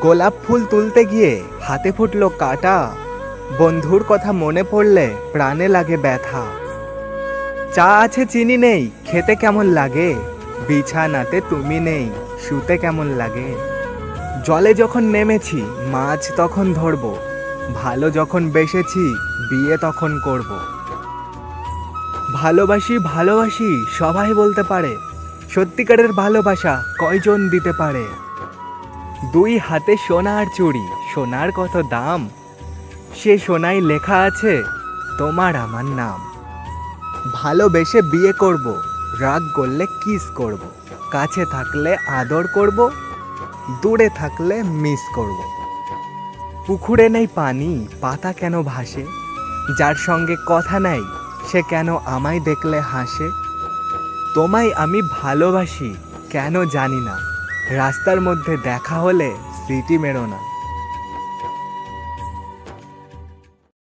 গোলাপ ফুল তুলতে গিয়ে হাতে ফুটলো কাটা, বন্ধুর কথা মনে পড়লে প্রাণে লাগে ব্যথা। চা আছে চিনি নেই, খেতে কেমন লাগে, বিছানাতে তুমি নেই, শুতে কেমন লাগে। জলে যখন নেমেছি মাছ তখন ধরবো, ভালো যখন বেসেছি বিয়ে তখন করব। ভালোবাসি ভালোবাসি সবাই বলতে পারে, সত্যিকারের ভালোবাসা কয়জন দিতে পারে। দুই হাতে সোনার চুড়ি, সোনার কত দাম, সে সোনায় লেখা আছে তোমার আমার নাম। ভালোবেসে বিয়ে করব, রাগ করলে কিস করব, কাছে থাকলে আদর করব, দূরে থাকলে মিস করব। পুকুরে নেই পানি, পাতা কেন ভাসে, যার সঙ্গে কথা নাই সে কেন আমায় দেখলে হাসে। তোমায় আমি ভালোবাসি কেন জানি না, রাস্তার মধ্যে দেখা হলে স্মৃতি মেরো না।